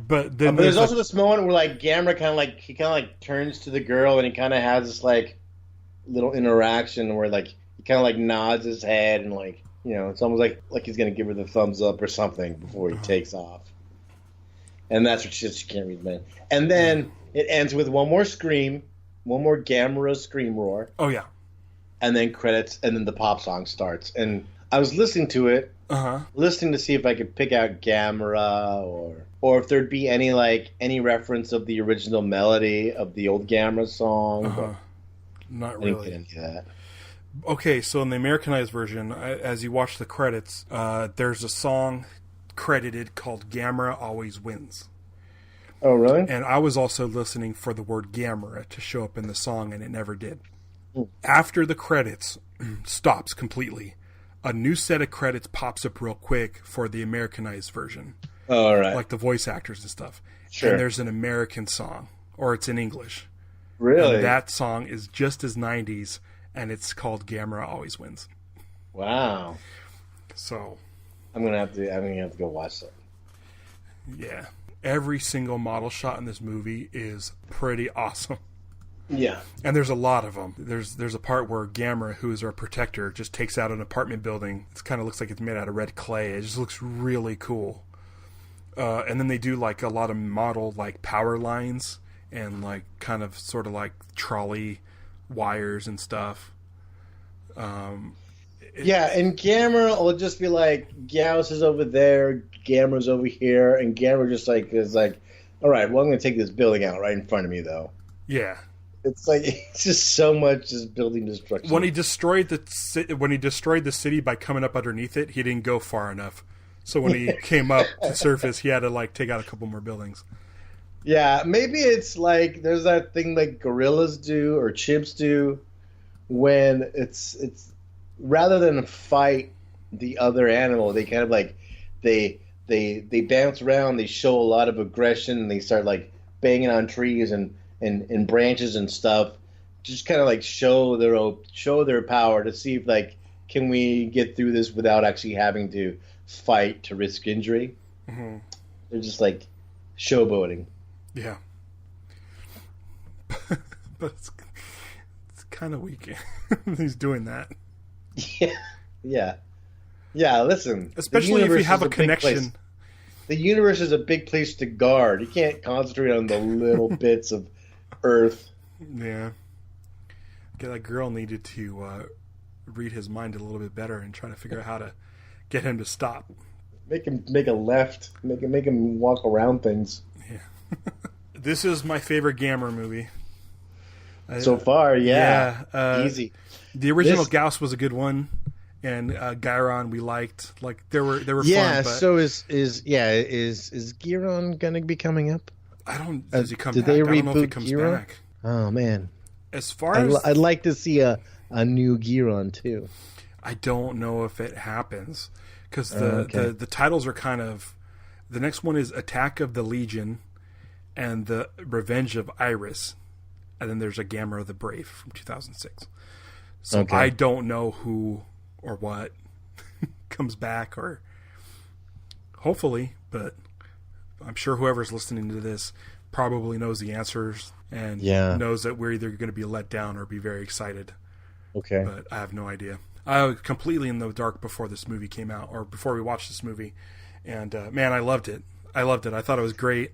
[SPEAKER 1] But then
[SPEAKER 2] there's also this moment where Gamera kind of turns to the girl, and he kind of has this little interaction where he kind of nods his head, and it's almost like he's gonna give her the thumbs up or something before he takes off. And that's what she can't read, man. And then it ends with one more scream, one more Gamera scream roar.
[SPEAKER 1] Oh yeah.
[SPEAKER 2] And then credits, and then the pop song starts. And I was listening to it, listening to see if I could pick out Gamera or if there'd be any reference of the original melody of the old Gamera song. But
[SPEAKER 1] not
[SPEAKER 2] I didn't
[SPEAKER 1] really.
[SPEAKER 2] get into that.
[SPEAKER 1] Okay, so in the Americanized version, as you watch the credits, there's a song credited called Gamera Always Wins.
[SPEAKER 2] Oh, really?
[SPEAKER 1] And I was also listening for the word Gamera to show up in the song, and it never did. After the credits stops completely, a new set of credits pops up real quick for the Americanized version.
[SPEAKER 2] All right.
[SPEAKER 1] Like the voice actors and stuff.
[SPEAKER 2] Sure.
[SPEAKER 1] And there's an American song, or it's in English.
[SPEAKER 2] Really?
[SPEAKER 1] And that song is just as 90s, and it's called Gamera Always Wins.
[SPEAKER 2] Wow.
[SPEAKER 1] So
[SPEAKER 2] I'm gonna have to go watch that.
[SPEAKER 1] Yeah. Every single model shot in this movie is pretty awesome.
[SPEAKER 2] Yeah.
[SPEAKER 1] And there's a lot of them. There's a part where Gamera, who is our protector, just takes out an apartment building. It kind of looks like it's made out of red clay. It just looks really cool. And then they do like a lot of model like power lines and like kind of sort of like trolley wires and stuff.
[SPEAKER 2] Yeah, and Gamera will just be like, Gyaos is over there, Gamera's over here, and Gamera just like is like, all right, well, I'm going to take this building out right in front of me, though.
[SPEAKER 1] Yeah.
[SPEAKER 2] It's like it's just so much just building destruction.
[SPEAKER 1] When he destroyed the city by coming up underneath it, he didn't go far enough. So when he came up to surface, he had to like take out a couple more buildings.
[SPEAKER 2] Yeah, maybe it's like there's that thing like gorillas do or chimps do when it's rather than fight the other animal, they kind of like they bounce around, they show a lot of aggression, and they start like banging on trees and branches and stuff, just kind of like show their power to see if like can we get through this without actually having to fight to risk injury.
[SPEAKER 1] Mm-hmm.
[SPEAKER 2] They're just like showboating.
[SPEAKER 1] Yeah. But it's kind of weak. He's doing that.
[SPEAKER 2] Yeah. Listen,
[SPEAKER 1] especially if you have a connection.
[SPEAKER 2] The universe is a big place to guard. You can't concentrate on the little bits of Earth.
[SPEAKER 1] Yeah. That girl needed to read his mind a little bit better and try to figure out how to get him to stop.
[SPEAKER 2] Make him make a left. Make him walk around things.
[SPEAKER 1] Yeah. This is my favorite Gamera movie.
[SPEAKER 2] So far, yeah. Easy.
[SPEAKER 1] The original Gyaos was a good one, and Gyron we liked. Like they were fun.
[SPEAKER 2] Yeah.
[SPEAKER 1] But
[SPEAKER 2] So is Gyron gonna be coming up?
[SPEAKER 1] I don't. Does he come
[SPEAKER 2] did
[SPEAKER 1] back?
[SPEAKER 2] they
[SPEAKER 1] I don't know if he
[SPEAKER 2] reboot
[SPEAKER 1] comes
[SPEAKER 2] Gyron?
[SPEAKER 1] back.
[SPEAKER 2] Oh man.
[SPEAKER 1] As far as
[SPEAKER 2] I'd like to see a new Gyron too.
[SPEAKER 1] I don't know if it happens because the titles are kind of. The next one is Attack of the Legion, and the Revenge of Iris, and then there's a Gamera the Brave from 2006. So I don't know who or what comes back, or hopefully, but I'm sure whoever's listening to this probably knows the answers and knows that we're either going to be let down or be very excited.
[SPEAKER 2] Okay.
[SPEAKER 1] But I have no idea. I was completely in the dark before this movie came out, or before we watched this movie. And, man, I loved it. I thought it was great.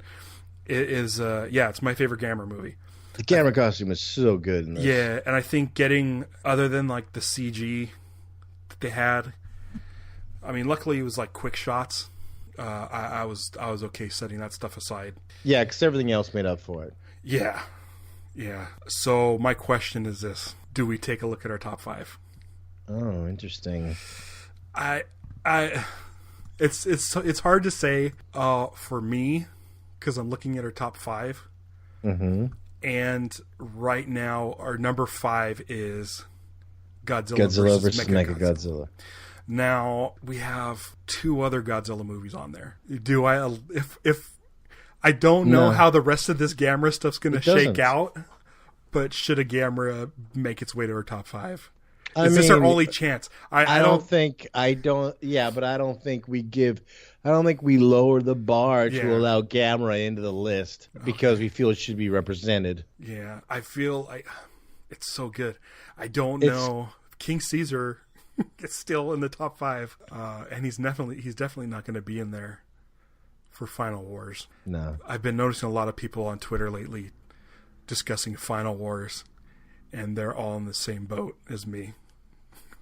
[SPEAKER 1] It is, it's my favorite Gamera movie.
[SPEAKER 2] The Gamera costume is so good in this.
[SPEAKER 1] Yeah, and I think getting, other than, like, the CG that they had, I mean, luckily it was, like, quick shots. I was okay setting that stuff aside.
[SPEAKER 2] Yeah, because everything else made up for it.
[SPEAKER 1] Yeah. So my question is this: do we take a look at our top 5?
[SPEAKER 2] Oh, interesting.
[SPEAKER 1] It's hard to say for me because I'm looking at our top 5.
[SPEAKER 2] Mm-hmm.
[SPEAKER 1] And right now our number 5 is Godzilla versus
[SPEAKER 2] Mechagodzilla.
[SPEAKER 1] Now we have 2 other Godzilla movies on there. Do I? If I don't know how the rest of this Gamera stuff's going to shake out, but should a Gamera make its way to our top 5? Is this our only chance? I don't think we lower the bar to allow Gamera into the list because we feel it should be represented. Yeah, I feel like it's so good. I don't know. King Caesar is still in the top 5, and he's definitely not going to be in there for Final Wars. No, I've been noticing a lot of people on Twitter lately discussing Final Wars, and they're all in the same boat as me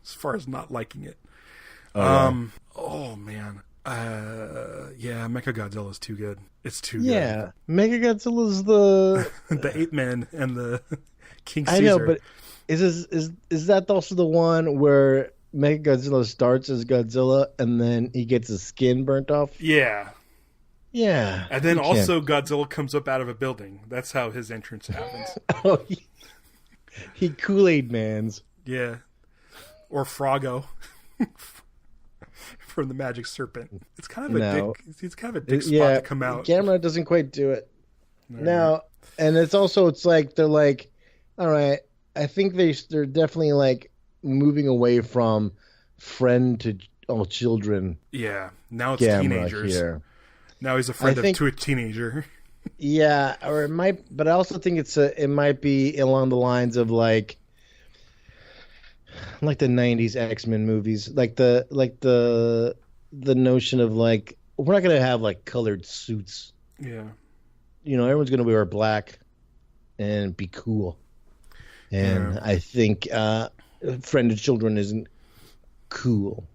[SPEAKER 1] as far as not liking it. Oh man. Mechagodzilla is too good. It's too good. Yeah, Mechagodzilla's the the ape man and the King Caesar. I know, but is that also the one where Mechagodzilla starts as Godzilla and then he gets his skin burnt off? Yeah. And then also Godzilla comes up out of a building. That's how his entrance happens. He Kool-Aid mans. Yeah. Or Froggo. From the Magic Serpent. It's kind of a dick spot to come out. Gamera doesn't quite do it. No. And it's like they're like, all right, I think they're definitely like moving away from friend to all children. Yeah. Now it's Gamera teenagers. Here. Now he's a friend to a teenager. Yeah, or it might, but I also think it might be along the lines of like the 90s X-Men movies, like the notion of like
[SPEAKER 2] we're not gonna have like colored suits.
[SPEAKER 1] Yeah.
[SPEAKER 2] Everyone's gonna wear black and be cool. And I think Friend of Children isn't cool.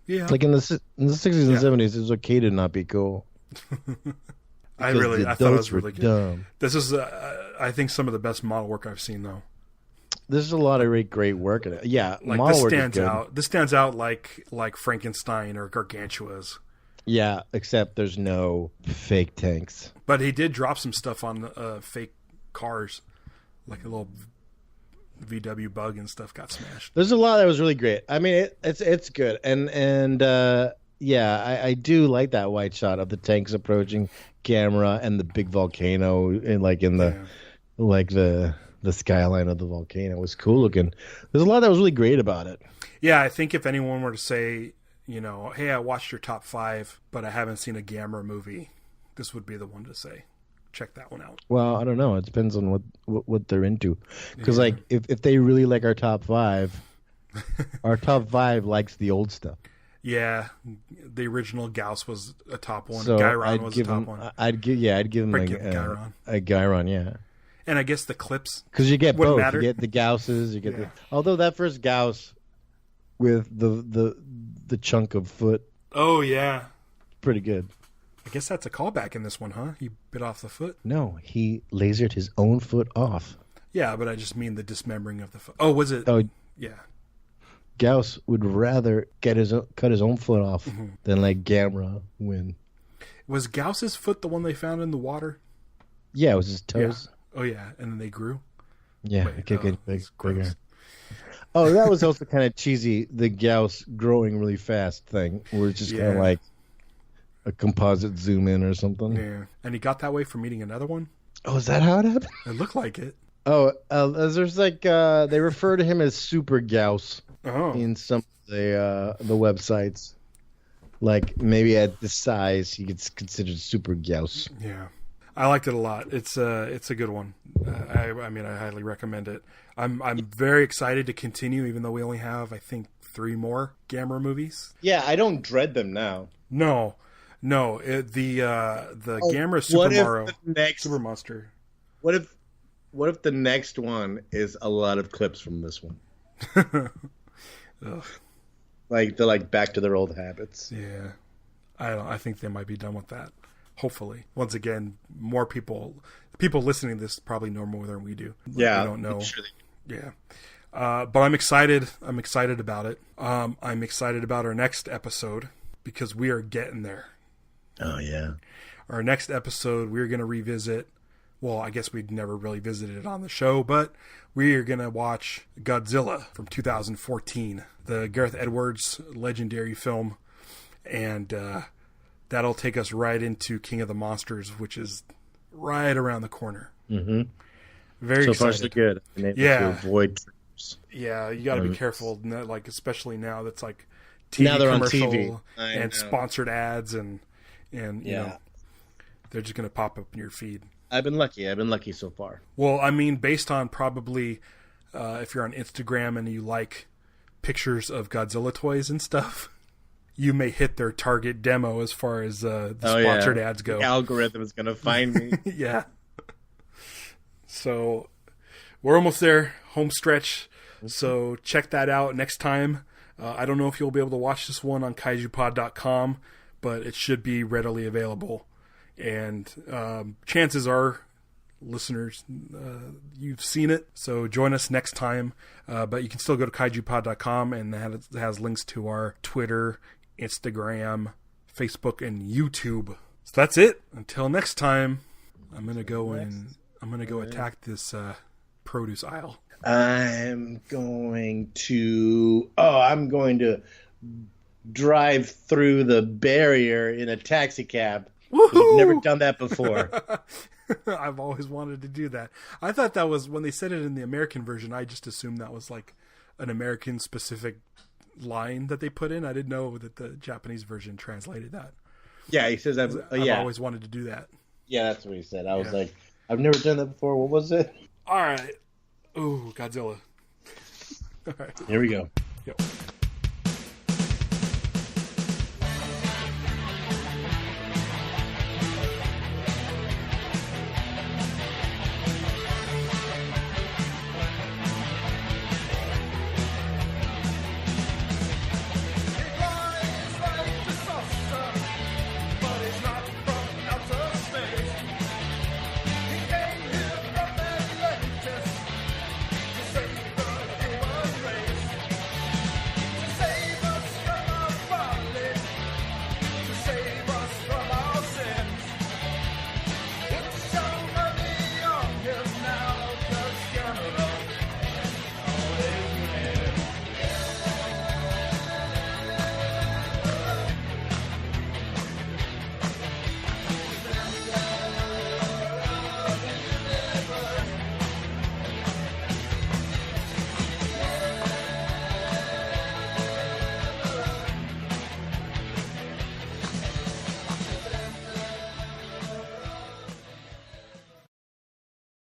[SPEAKER 1] Yeah.
[SPEAKER 2] Like in the 60s and 70s, it was okay to not be cool.
[SPEAKER 1] I thought it was really good.
[SPEAKER 2] Dumb.
[SPEAKER 1] This is, I think, some of the best model work I've seen, though.
[SPEAKER 2] There's a lot of great work in it. Yeah,
[SPEAKER 1] like
[SPEAKER 2] model
[SPEAKER 1] this
[SPEAKER 2] work
[SPEAKER 1] stands
[SPEAKER 2] is good.
[SPEAKER 1] out. This stands out like Frankenstein or Gargantua's.
[SPEAKER 2] Yeah, except there's no fake tanks.
[SPEAKER 1] But he did drop some stuff on fake cars, like a little VW Bug and stuff got smashed.
[SPEAKER 2] There's a lot that was really great. I mean, it's good, and yeah, I do like that wide shot of the tanks approaching camera and the big volcano, and the skyline of the volcano was cool looking. There's a lot that was really great about it.
[SPEAKER 1] Yeah, I think if anyone were to say, hey, I watched your top 5, but I haven't seen a Gamera movie, this would be the one to say. Check that one out.
[SPEAKER 2] Well, I don't know. It depends on what they're into. Because like if they really like our top 5, our top 5 likes the old stuff.
[SPEAKER 1] Yeah, the original Gyaos was a top one.
[SPEAKER 2] So
[SPEAKER 1] Gyron was a top one.
[SPEAKER 2] I'd give him a Gyron, yeah.
[SPEAKER 1] And I guess the clips,
[SPEAKER 2] because you get both.
[SPEAKER 1] Matter.
[SPEAKER 2] You get the Gauses. You get although that first Gyaos with the chunk of foot.
[SPEAKER 1] Oh yeah,
[SPEAKER 2] pretty good.
[SPEAKER 1] I guess that's a callback in this one, huh? He bit off the foot.
[SPEAKER 2] No, he lasered his own foot off.
[SPEAKER 1] Yeah, but I just mean the dismembering of the foot. Oh, was it?
[SPEAKER 2] Oh,
[SPEAKER 1] yeah.
[SPEAKER 2] Gyaos would rather cut his own foot off than let Gamera win.
[SPEAKER 1] Was Gauss's foot the one they found in the water?
[SPEAKER 2] Yeah, it was his toes.
[SPEAKER 1] Yeah. Oh yeah, and then they grew.
[SPEAKER 2] Yeah, it kept getting bigger. Oh, that was also kind of cheesy. The Gyaos growing really fast thing, where it's just kind of like a composite zoom in or something.
[SPEAKER 1] Yeah, and he got that way from eating another one.
[SPEAKER 2] Oh, is that how it happened?
[SPEAKER 1] It looked like it.
[SPEAKER 2] Oh, there's like they refer to him as Super Gyaos in some of the websites. Like maybe at this size, he gets considered Super Gyaos.
[SPEAKER 1] Yeah, I liked it a lot. It's a good one. I mean, I highly recommend it. I'm very excited to continue, even though we only have, I think, 3 more Gamera movies.
[SPEAKER 2] Yeah, I don't dread them now.
[SPEAKER 1] No, the Gamera Super Monster.
[SPEAKER 2] What if the next one is a lot of clips from this one?
[SPEAKER 1] Ugh.
[SPEAKER 2] Like they're like back to their old habits.
[SPEAKER 1] Yeah, I think they might be done with that. Hopefully, once again, more people listening to this probably know more than we do.
[SPEAKER 2] Yeah,
[SPEAKER 1] we don't know.
[SPEAKER 2] Sure.
[SPEAKER 1] Yeah, but I'm excited. I'm excited about it. I'm excited about our next episode because we are getting there.
[SPEAKER 2] Oh yeah.
[SPEAKER 1] Our next episode, we're going to revisit. Well, I guess we'd never really visited it on the show, but we are going to watch Godzilla from 2014, the Gareth Edwards legendary film, and that'll take us right into King of the Monsters, which is right around the corner.
[SPEAKER 2] Mm-hmm.
[SPEAKER 1] Very excited.
[SPEAKER 2] So far, so good.
[SPEAKER 1] Yeah.
[SPEAKER 2] To avoid trips.
[SPEAKER 1] Yeah, you got to be careful, like especially now that's like TV
[SPEAKER 2] now they're
[SPEAKER 1] commercial
[SPEAKER 2] on TV.
[SPEAKER 1] and sponsored ads, and you know, they're just going to pop up in your feed.
[SPEAKER 2] I've been lucky so far.
[SPEAKER 1] Well, I mean, based on probably if you're on Instagram and you like pictures of Godzilla toys and stuff, you may hit their target demo as far as the sponsored ads go.
[SPEAKER 2] The algorithm is going to find me.
[SPEAKER 1] Yeah. So we're almost there, home stretch. So check that out next time. I don't know if you'll be able to watch this one on kaijupod.com, but it should be readily available. And chances are, listeners, you've seen it. So join us next time. But you can still go to kaijupod.com, and that has links to our Twitter, Instagram, Facebook, and YouTube. So that's it. Until next time, I'm gonna go attack this produce aisle.
[SPEAKER 2] I'm going to drive through the barrier in a taxi cab. I've never done that before.
[SPEAKER 1] I've always wanted to do that. I thought that was, when they said it in the American version, I just assumed that was like an American specific line that they put in. I didn't know that the Japanese version translated that.
[SPEAKER 2] Yeah, he says
[SPEAKER 1] I've always wanted to do that.
[SPEAKER 2] Yeah, that's what he said. I was like, I've never done that before. What was it?
[SPEAKER 1] All right. Ooh, Godzilla. All right.
[SPEAKER 2] Here we go.
[SPEAKER 1] Yep.